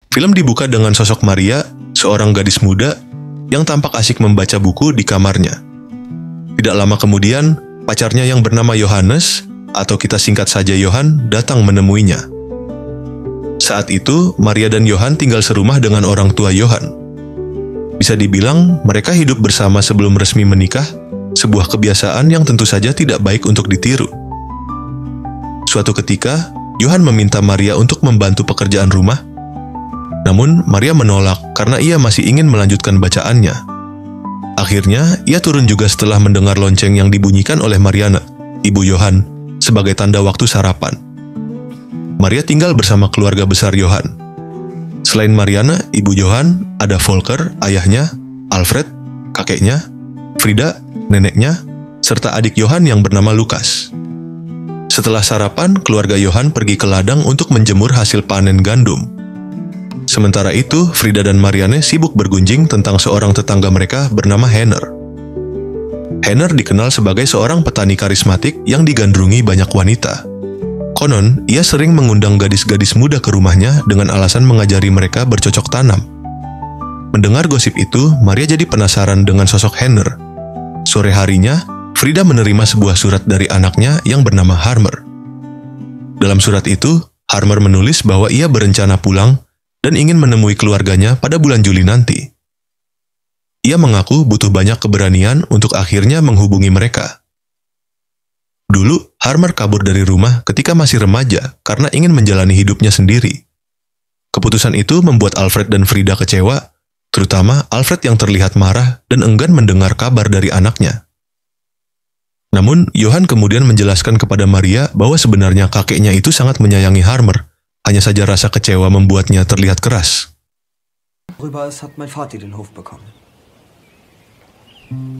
Film dibuka dengan sosok Maria, seorang gadis muda yang tampak asik membaca buku di kamarnya. Tidak lama kemudian, pacarnya yang bernama Yohanes, atau kita singkat saja Yohan, datang menemuinya. Saat itu, Maria dan Yohan tinggal serumah dengan orang tua Yohan. Bisa dibilang, mereka hidup bersama sebelum resmi menikah, sebuah kebiasaan yang tentu saja tidak baik untuk ditiru. Suatu ketika, Yohan meminta Maria untuk membantu pekerjaan rumah. Namun, Maria menolak karena ia masih ingin melanjutkan bacaannya. Akhirnya, ia turun juga setelah mendengar lonceng yang dibunyikan oleh Mariana, ibu Yohan, sebagai tanda waktu sarapan. Maria tinggal bersama keluarga besar Yohan. Selain Mariana, ibu Yohan, ada Volker, ayahnya, Alfred, kakeknya, Frida, neneknya, serta adik Yohan yang bernama Lukas. Setelah sarapan, keluarga Yohan pergi ke ladang untuk menjemur hasil panen gandum. Sementara itu, Frida dan Marianne sibuk bergunjing tentang seorang tetangga mereka bernama Henner. Henner dikenal sebagai seorang petani karismatik yang digandrungi banyak wanita. Konon, ia sering mengundang gadis-gadis muda ke rumahnya dengan alasan mengajari mereka bercocok tanam. Mendengar gosip itu, Maria jadi penasaran dengan sosok Henner. Sore harinya, Frida menerima sebuah surat dari anaknya yang bernama Harmer. Dalam surat itu, Harmer menulis bahwa ia berencana pulang dan ingin menemui keluarganya pada bulan Juli nanti. Ia mengaku butuh banyak keberanian untuk akhirnya menghubungi mereka. Dulu, Harmer kabur dari rumah ketika masih remaja karena ingin menjalani hidupnya sendiri. Keputusan itu membuat Alfred dan Frida kecewa, terutama Alfred yang terlihat marah dan enggan mendengar kabar dari anaknya. Namun, Yohan kemudian menjelaskan kepada Maria bahwa sebenarnya kakeknya itu sangat menyayangi Harmer, hanya saja rasa kecewa membuatnya terlihat keras.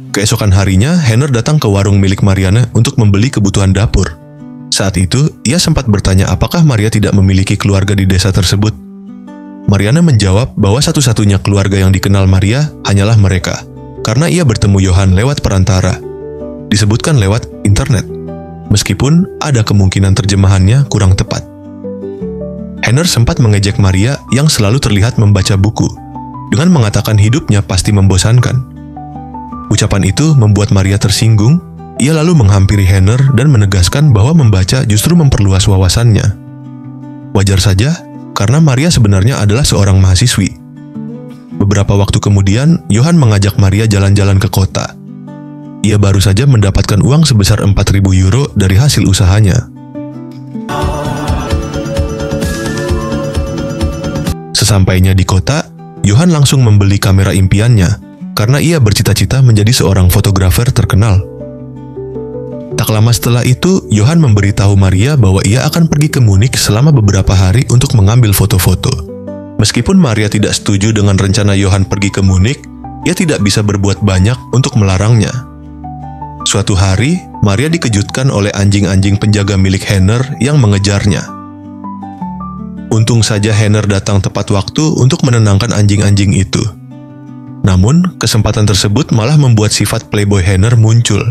Keesokan harinya, Henner datang ke warung milik Mariana untuk membeli kebutuhan dapur. Saat itu, ia sempat bertanya apakah Maria tidak memiliki keluarga di desa tersebut. Mariana menjawab bahwa satu-satunya keluarga yang dikenal Maria hanyalah mereka, karena ia bertemu Yohan lewat perantara. Disebutkan lewat internet, meskipun ada kemungkinan terjemahannya kurang tepat. Henner sempat mengejek Maria yang selalu terlihat membaca buku, dengan mengatakan hidupnya pasti membosankan. Ucapan itu membuat Maria tersinggung. Ia lalu menghampiri Henner dan menegaskan bahwa membaca justru memperluas wawasannya. Wajar saja, karena Maria sebenarnya adalah seorang mahasiswi. Beberapa waktu kemudian, Yohan mengajak Maria jalan-jalan ke kota. Ia baru saja mendapatkan uang sebesar 4.000 euro dari hasil usahanya. Sesampainya di kota, Yohan langsung membeli kamera impiannya, karena ia bercita-cita menjadi seorang fotografer terkenal. Tak lama setelah itu, Yohan memberitahu Maria bahwa ia akan pergi ke Munich selama beberapa hari untuk mengambil foto-foto. Meskipun Maria tidak setuju dengan rencana Yohan pergi ke Munich, ia tidak bisa berbuat banyak untuk melarangnya. Suatu hari, Maria dikejutkan oleh anjing-anjing penjaga milik Henner yang mengejarnya. Untung saja Henner datang tepat waktu untuk menenangkan anjing-anjing itu. Namun, kesempatan tersebut malah membuat sifat playboy Henner muncul.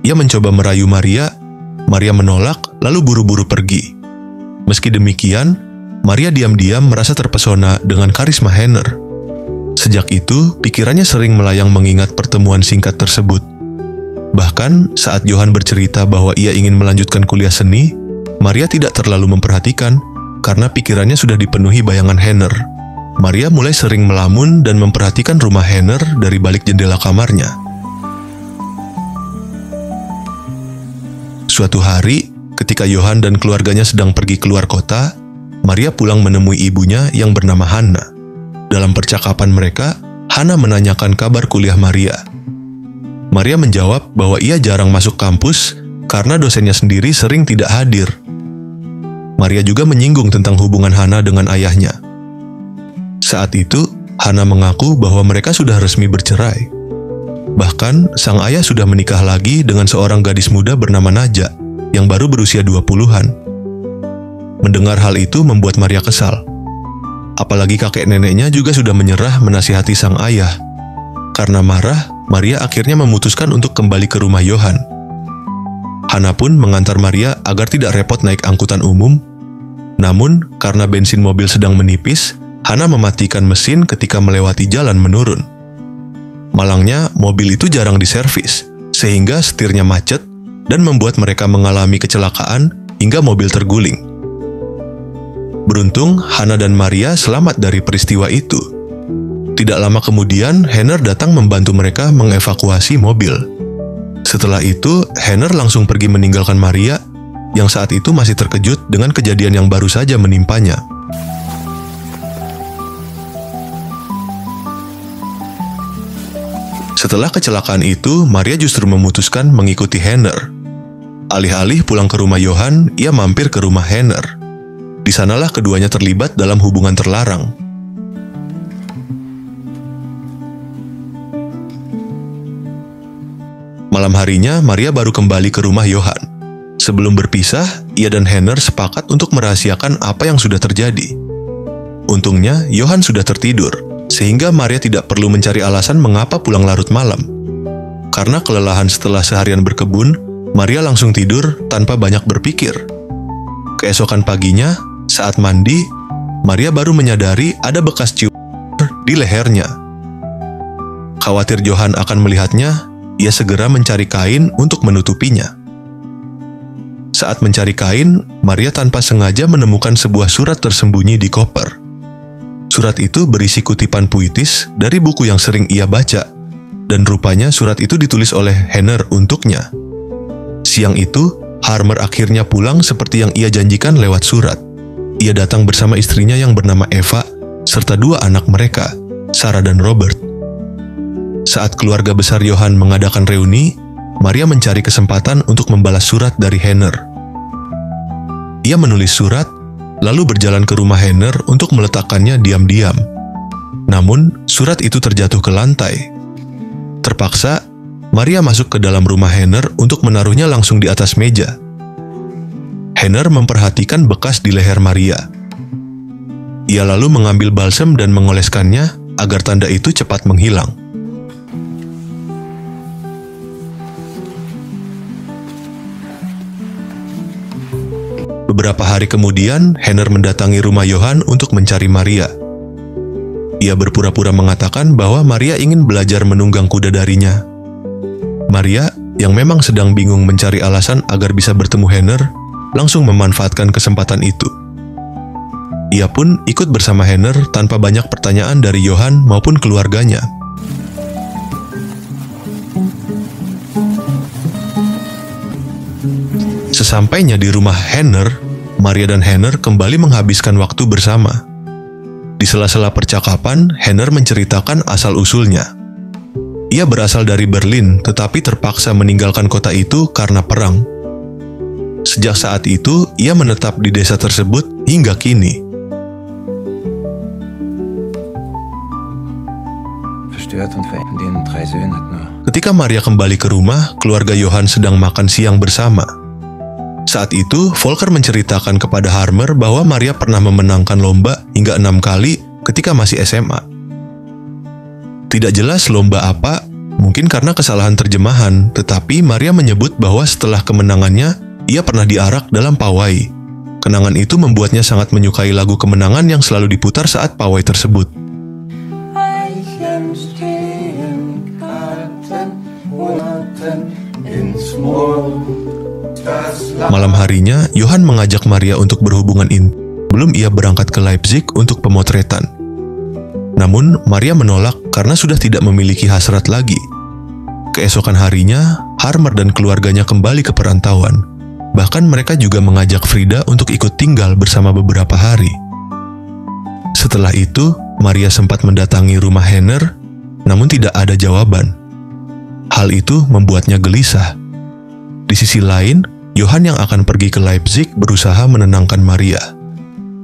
Ia mencoba merayu Maria. Maria menolak, lalu buru-buru pergi. Meski demikian, Maria diam-diam merasa terpesona dengan karisma Henner. Sejak itu, pikirannya sering melayang mengingat pertemuan singkat tersebut. Bahkan, saat Yohan bercerita bahwa ia ingin melanjutkan kuliah seni, Maria tidak terlalu memperhatikan karena pikirannya sudah dipenuhi bayangan Henner. Maria mulai sering melamun dan memperhatikan rumah Henner dari balik jendela kamarnya. Suatu hari, ketika Yohan dan keluarganya sedang pergi keluar kota, Maria pulang menemui ibunya yang bernama Hanna. Dalam percakapan mereka, Hanna menanyakan kabar kuliah Maria. Maria menjawab bahwa ia jarang masuk kampus karena dosennya sendiri sering tidak hadir. Maria juga menyinggung tentang hubungan Hanna dengan ayahnya. Saat itu, Hanna mengaku bahwa mereka sudah resmi bercerai. Bahkan, sang ayah sudah menikah lagi dengan seorang gadis muda bernama Naja, yang baru berusia 20-an. Mendengar hal itu membuat Maria kesal. Apalagi kakek neneknya juga sudah menyerah menasihati sang ayah. Karena marah, Maria akhirnya memutuskan untuk kembali ke rumah Yohan. Hanna pun mengantar Maria agar tidak repot naik angkutan umum. Namun, karena bensin mobil sedang menipis, Hana mematikan mesin ketika melewati jalan menurun. Malangnya, mobil itu jarang diservis, sehingga setirnya macet dan membuat mereka mengalami kecelakaan hingga mobil terguling. Beruntung, Hana dan Maria selamat dari peristiwa itu. Tidak lama kemudian, Henner datang membantu mereka mengevakuasi mobil. Setelah itu, Henner langsung pergi meninggalkan Maria, yang saat itu masih terkejut dengan kejadian yang baru saja menimpanya. Setelah kecelakaan itu, Maria justru memutuskan mengikuti Henner. Alih-alih pulang ke rumah Johann, ia mampir ke rumah Henner. Di sanalah keduanya terlibat dalam hubungan terlarang. Malam harinya, Maria baru kembali ke rumah Johann. Sebelum berpisah, ia dan Henner sepakat untuk merahasiakan apa yang sudah terjadi. Untungnya, Johann sudah tertidur, sehingga Maria tidak perlu mencari alasan mengapa pulang larut malam. Karena kelelahan setelah seharian berkebun, Maria langsung tidur tanpa banyak berpikir. Keesokan paginya, saat mandi, Maria baru menyadari ada bekas cium di lehernya. Khawatir Johann akan melihatnya, ia segera mencari kain untuk menutupinya. Saat mencari kain, Maria tanpa sengaja menemukan sebuah surat tersembunyi di koper. Surat itu berisi kutipan puitis dari buku yang sering ia baca, dan rupanya surat itu ditulis oleh Henner untuknya. Siang itu, Harmer akhirnya pulang seperti yang ia janjikan lewat surat. Ia datang bersama istrinya yang bernama Eva, serta 2 anak mereka, Sarah dan Robert. Saat keluarga besar Johann mengadakan reuni, Maria mencari kesempatan untuk membalas surat dari Henner. Ia menulis surat, lalu berjalan ke rumah Henner untuk meletakkannya diam-diam. Namun, surat itu terjatuh ke lantai. Terpaksa, Maria masuk ke dalam rumah Henner untuk menaruhnya langsung di atas meja. Henner memperhatikan bekas di leher Maria. Ia lalu mengambil balsam dan mengoleskannya agar tanda itu cepat menghilang. Beberapa hari kemudian, Henner mendatangi rumah Johann untuk mencari Maria. Ia berpura-pura mengatakan bahwa Maria ingin belajar menunggang kuda darinya. Maria, yang memang sedang bingung mencari alasan agar bisa bertemu Henner, langsung memanfaatkan kesempatan itu. Ia pun ikut bersama Henner tanpa banyak pertanyaan dari Johann maupun keluarganya. Sesampainya di rumah Henner, Maria dan Henner kembali menghabiskan waktu bersama. Di sela-sela percakapan, Henner menceritakan asal-usulnya. Ia berasal dari Berlin, tetapi terpaksa meninggalkan kota itu karena perang. Sejak saat itu, ia menetap di desa tersebut hingga kini. Ketika Maria kembali ke rumah, keluarga Johann sedang makan siang bersama. Saat itu, Volker menceritakan kepada Harmer bahwa Maria pernah memenangkan lomba hingga 6 kali ketika masih SMA. Tidak jelas lomba apa, mungkin karena kesalahan terjemahan, tetapi Maria menyebut bahwa setelah kemenangannya, ia pernah diarak dalam pawai. Kenangan itu membuatnya sangat menyukai lagu kemenangan yang selalu diputar saat pawai tersebut. Malam harinya, Johann mengajak Maria untuk berhubungan intim sebelum ia berangkat ke Leipzig untuk pemotretan. Namun, Maria menolak karena sudah tidak memiliki hasrat lagi. Keesokan harinya, Harmer dan keluarganya kembali ke perantauan. Bahkan mereka juga mengajak Frida untuk ikut tinggal bersama beberapa hari. Setelah itu, Maria sempat mendatangi rumah Henner, namun tidak ada jawaban. Hal itu membuatnya gelisah. Di sisi lain, Johann yang akan pergi ke Leipzig berusaha menenangkan Maria.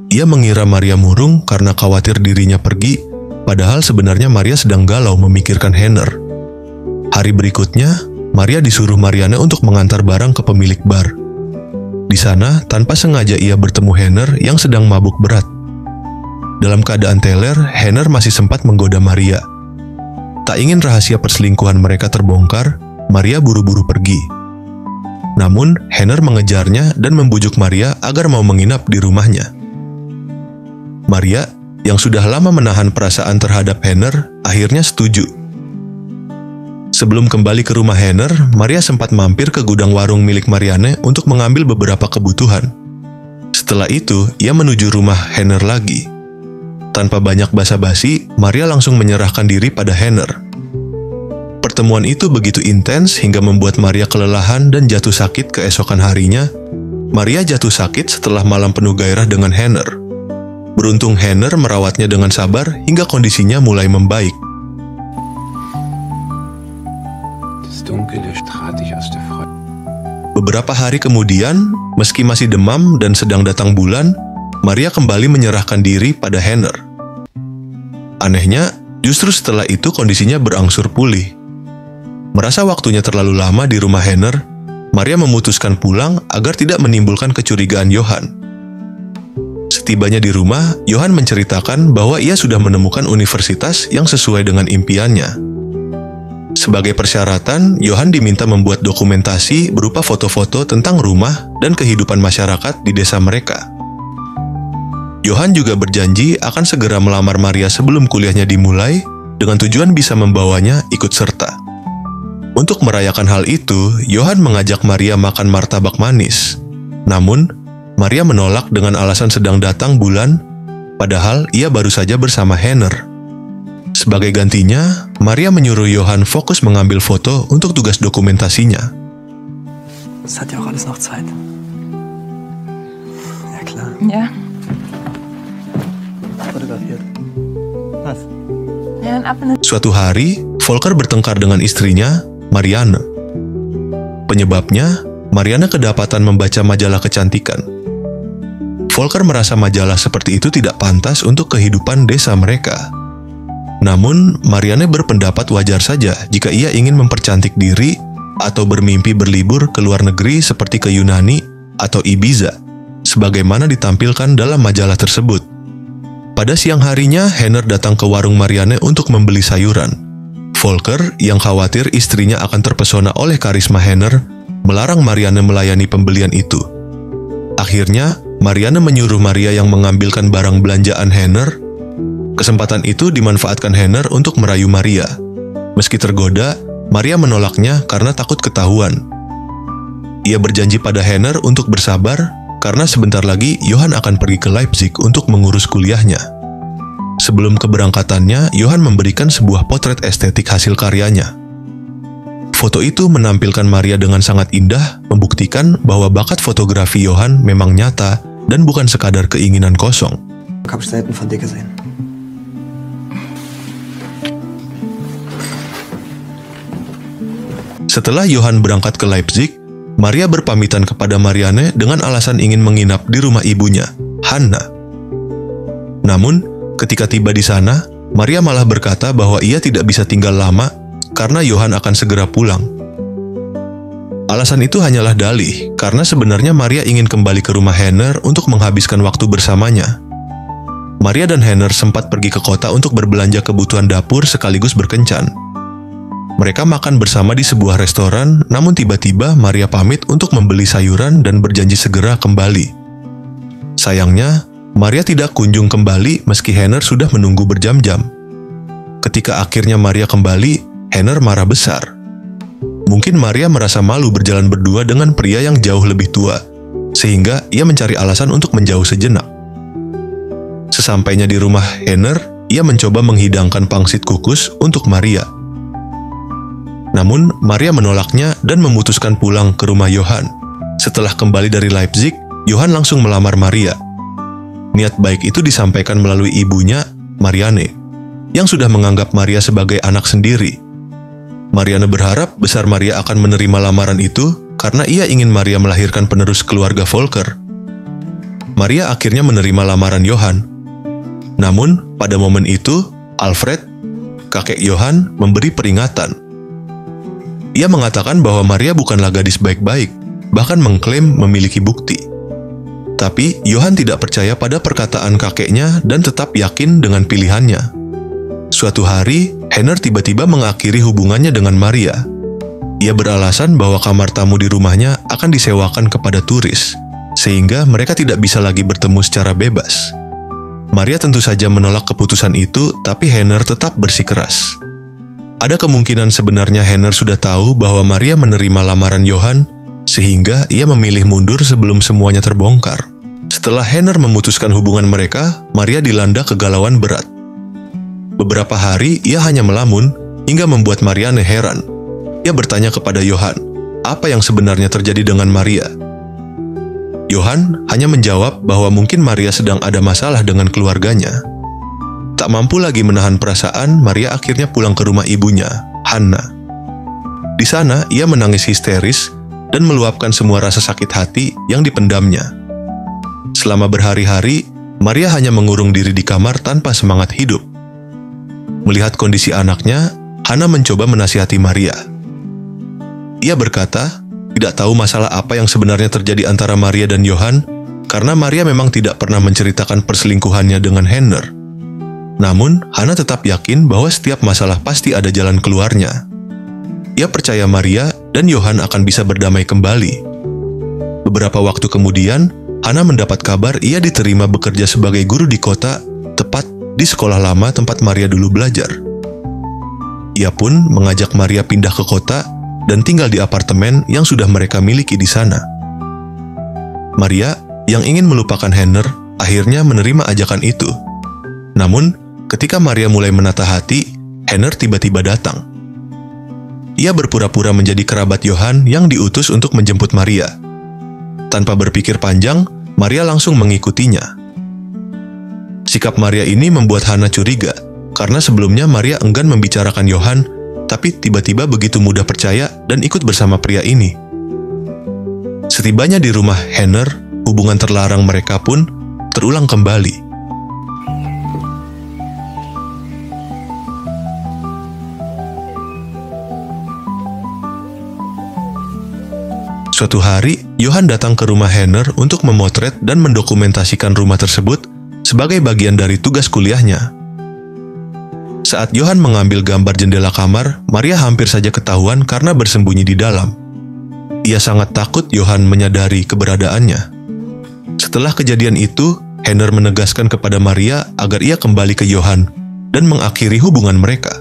Ia mengira Maria murung karena khawatir dirinya pergi, padahal sebenarnya Maria sedang galau memikirkan Henner. Hari berikutnya, Maria disuruh Mariana untuk mengantar barang ke pemilik bar. Di sana, tanpa sengaja ia bertemu Henner yang sedang mabuk berat. Dalam keadaan teler, Henner masih sempat menggoda Maria. Tak ingin rahasia perselingkuhan mereka terbongkar, Maria buru-buru pergi. Namun, Henner mengejarnya dan membujuk Maria agar mau menginap di rumahnya. Maria, yang sudah lama menahan perasaan terhadap Henner, akhirnya setuju. Sebelum kembali ke rumah Henner, Maria sempat mampir ke gudang warung milik Marianne untuk mengambil beberapa kebutuhan. Setelah itu, ia menuju rumah Henner lagi. Tanpa banyak basa-basi, Maria langsung menyerahkan diri pada Henner. Pertemuan itu begitu intens hingga membuat Maria kelelahan dan jatuh sakit keesokan harinya. Maria jatuh sakit setelah malam penuh gairah dengan Henner. Beruntung Henner merawatnya dengan sabar hingga kondisinya mulai membaik. Beberapa hari kemudian, meski masih demam dan sedang datang bulan, Maria kembali menyerahkan diri pada Henner. Anehnya, justru setelah itu kondisinya berangsur pulih. Merasa waktunya terlalu lama di rumah Henner, Maria memutuskan pulang agar tidak menimbulkan kecurigaan Johann. Setibanya di rumah, Johann menceritakan bahwa ia sudah menemukan universitas yang sesuai dengan impiannya. Sebagai persyaratan, Johann diminta membuat dokumentasi berupa foto-foto tentang rumah dan kehidupan masyarakat di desa mereka. Johann juga berjanji akan segera melamar Maria sebelum kuliahnya dimulai, dengan tujuan bisa membawanya ikut serta. Untuk merayakan hal itu, Johann mengajak Maria makan martabak manis. Namun, Maria menolak dengan alasan sedang datang bulan, padahal ia baru saja bersama Henner. Sebagai gantinya, Maria menyuruh Johann fokus mengambil foto untuk tugas dokumentasinya. Es hat ja auch alles noch Zeit. Ja, klar. Ja. Fotografiert. Was? Ja, ab in Suatu hari, Volker bertengkar dengan istrinya, Marianne. Penyebabnya, Marianne kedapatan membaca majalah kecantikan. Volker merasa majalah seperti itu tidak pantas untuk kehidupan desa mereka. Namun, Marianne berpendapat wajar saja jika ia ingin mempercantik diri atau bermimpi berlibur ke luar negeri seperti ke Yunani atau Ibiza, sebagaimana ditampilkan dalam majalah tersebut. Pada siang harinya, Henner datang ke warung Marianne untuk membeli sayuran. Volker, yang khawatir istrinya akan terpesona oleh karisma Henner, melarang Marianne melayani pembelian itu. Akhirnya, Marianne menyuruh Maria yang mengambilkan barang belanjaan Henner. Kesempatan itu dimanfaatkan Henner untuk merayu Maria. Meski tergoda, Maria menolaknya karena takut ketahuan. Ia berjanji pada Henner untuk bersabar, karena sebentar lagi Johann akan pergi ke Leipzig untuk mengurus kuliahnya. Sebelum keberangkatannya, Johann memberikan sebuah potret estetik hasil karyanya. Foto itu menampilkan Maria dengan sangat indah, membuktikan bahwa bakat fotografi Johann memang nyata dan bukan sekadar keinginan kosong. Hab ich selten von dir gesehen. Setelah Johann berangkat ke Leipzig, Maria berpamitan kepada Marianne dengan alasan ingin menginap di rumah ibunya, Hanna. Namun, ketika tiba di sana, Maria malah berkata bahwa ia tidak bisa tinggal lama karena Johann akan segera pulang. Alasan itu hanyalah dalih, karena sebenarnya Maria ingin kembali ke rumah Henner untuk menghabiskan waktu bersamanya. Maria dan Henner sempat pergi ke kota untuk berbelanja kebutuhan dapur sekaligus berkencan. Mereka makan bersama di sebuah restoran, namun tiba-tiba Maria pamit untuk membeli sayuran dan berjanji segera kembali. Sayangnya, Maria tidak kunjung kembali meski Henner sudah menunggu berjam-jam. Ketika akhirnya Maria kembali, Henner marah besar. Mungkin Maria merasa malu berjalan berdua dengan pria yang jauh lebih tua, sehingga ia mencari alasan untuk menjauh sejenak. Sesampainya di rumah Henner, ia mencoba menghidangkan pangsit kukus untuk Maria. Namun, Maria menolaknya dan memutuskan pulang ke rumah Johann. Setelah kembali dari Leipzig, Johann langsung melamar Maria. Niat baik itu disampaikan melalui ibunya, Marianne, yang sudah menganggap Maria sebagai anak sendiri. Marianne berharap besar Maria akan menerima lamaran itu karena ia ingin Maria melahirkan penerus keluarga Volker. Maria akhirnya menerima lamaran Johann. Namun, pada momen itu, Alfred, kakek Johann, memberi peringatan. Ia mengatakan bahwa Maria bukanlah gadis baik-baik, bahkan mengklaim memiliki bukti. Tapi, Johann tidak percaya pada perkataan kakeknya dan tetap yakin dengan pilihannya. Suatu hari, Henner tiba-tiba mengakhiri hubungannya dengan Maria. Ia beralasan bahwa kamar tamu di rumahnya akan disewakan kepada turis, sehingga mereka tidak bisa lagi bertemu secara bebas. Maria tentu saja menolak keputusan itu, tapi Henner tetap bersikeras. Ada kemungkinan sebenarnya Henner sudah tahu bahwa Maria menerima lamaran Johann, sehingga ia memilih mundur sebelum semuanya terbongkar. Setelah Henner memutuskan hubungan mereka, Maria dilanda kegalauan berat. Beberapa hari ia hanya melamun, hingga membuat Marianne heran. Ia bertanya kepada Johann, apa yang sebenarnya terjadi dengan Maria? Johann hanya menjawab bahwa mungkin Maria sedang ada masalah dengan keluarganya. Tak mampu lagi menahan perasaan, Maria akhirnya pulang ke rumah ibunya, Hanna. Di sana, ia menangis histeris dan meluapkan semua rasa sakit hati yang dipendamnya. Selama berhari-hari, Maria hanya mengurung diri di kamar tanpa semangat hidup. Melihat kondisi anaknya, Hanna mencoba menasihati Maria. Ia berkata, tidak tahu masalah apa yang sebenarnya terjadi antara Maria dan Johann, karena Maria memang tidak pernah menceritakan perselingkuhannya dengan Henner. Namun, Hanna tetap yakin bahwa setiap masalah pasti ada jalan keluarnya. Ia percaya Maria dan Johann akan bisa berdamai kembali. Beberapa waktu kemudian, Hanna mendapat kabar ia diterima bekerja sebagai guru di kota, tepat di sekolah lama tempat Maria dulu belajar. Ia pun mengajak Maria pindah ke kota dan tinggal di apartemen yang sudah mereka miliki di sana. Maria, yang ingin melupakan Henner, akhirnya menerima ajakan itu. Namun, ketika Maria mulai menata hati, Henner tiba-tiba datang. Ia berpura-pura menjadi kerabat Johann yang diutus untuk menjemput Maria. Tanpa berpikir panjang, Maria langsung mengikutinya. Sikap Maria ini membuat Hanna curiga, karena sebelumnya Maria enggan membicarakan Johann, tapi tiba-tiba begitu mudah percaya dan ikut bersama pria ini. Setibanya di rumah Henner, hubungan terlarang mereka pun terulang kembali. Suatu hari, Johann datang ke rumah Henner untuk memotret dan mendokumentasikan rumah tersebut sebagai bagian dari tugas kuliahnya. Saat Johann mengambil gambar jendela kamar, Maria hampir saja ketahuan karena bersembunyi di dalam. Ia sangat takut Johann menyadari keberadaannya. Setelah kejadian itu, Henner menegaskan kepada Maria agar ia kembali ke Johann dan mengakhiri hubungan mereka.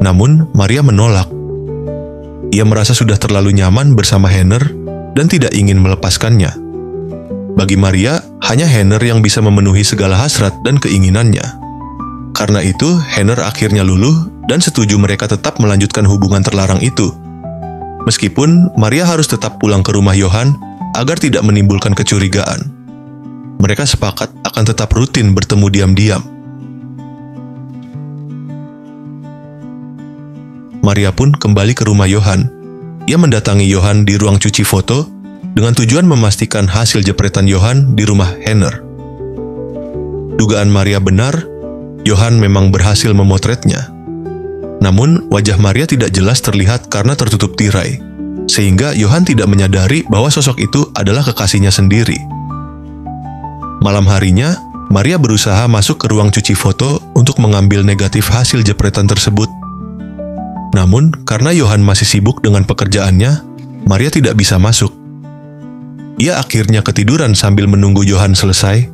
Namun, Maria menolak. Ia merasa sudah terlalu nyaman bersama Henner dan tidak ingin melepaskannya. Bagi Maria, hanya Henner yang bisa memenuhi segala hasrat dan keinginannya. Karena itu, Henner akhirnya luluh dan setuju mereka tetap melanjutkan hubungan terlarang itu. Meskipun Maria harus tetap pulang ke rumah Johann agar tidak menimbulkan kecurigaan. Mereka sepakat akan tetap rutin bertemu diam-diam. Maria pun kembali ke rumah Johann. Ia mendatangi Johann di ruang cuci foto dengan tujuan memastikan hasil jepretan Johann di rumah Henner. Dugaan Maria benar, Johann memang berhasil memotretnya. Namun, wajah Maria tidak jelas terlihat karena tertutup tirai, sehingga Johann tidak menyadari bahwa sosok itu adalah kekasihnya sendiri. Malam harinya, Maria berusaha masuk ke ruang cuci foto untuk mengambil negatif hasil jepretan tersebut. Namun, karena Johann masih sibuk dengan pekerjaannya, Maria tidak bisa masuk. Ia akhirnya ketiduran sambil menunggu Johann selesai.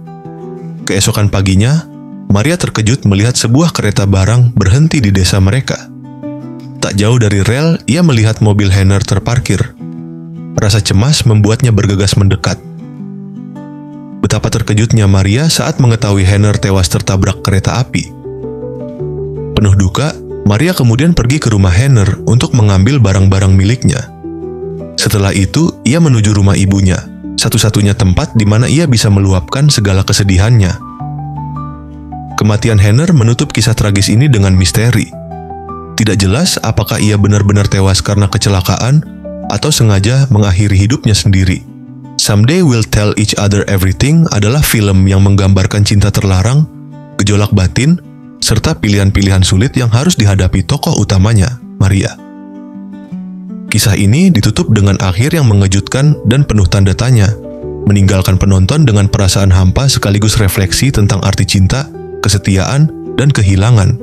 Keesokan paginya, Maria terkejut melihat sebuah kereta barang berhenti di desa mereka. Tak jauh dari rel, ia melihat mobil Henner terparkir. Rasa cemas membuatnya bergegas mendekat. Betapa terkejutnya Maria saat mengetahui Henner tewas tertabrak kereta api. Penuh duka, Maria kemudian pergi ke rumah Henner untuk mengambil barang-barang miliknya. Setelah itu, ia menuju rumah ibunya, satu-satunya tempat di mana ia bisa meluapkan segala kesedihannya. Kematian Henner menutup kisah tragis ini dengan misteri. Tidak jelas apakah ia benar-benar tewas karena kecelakaan atau sengaja mengakhiri hidupnya sendiri. Someday We'll Tell Each Other Everything adalah film yang menggambarkan cinta terlarang, gejolak batin, serta pilihan-pilihan sulit yang harus dihadapi tokoh utamanya, Maria. Kisah ini ditutup dengan akhir yang mengejutkan dan penuh tanda tanya, meninggalkan penonton dengan perasaan hampa sekaligus refleksi tentang arti cinta, kesetiaan, dan kehilangan.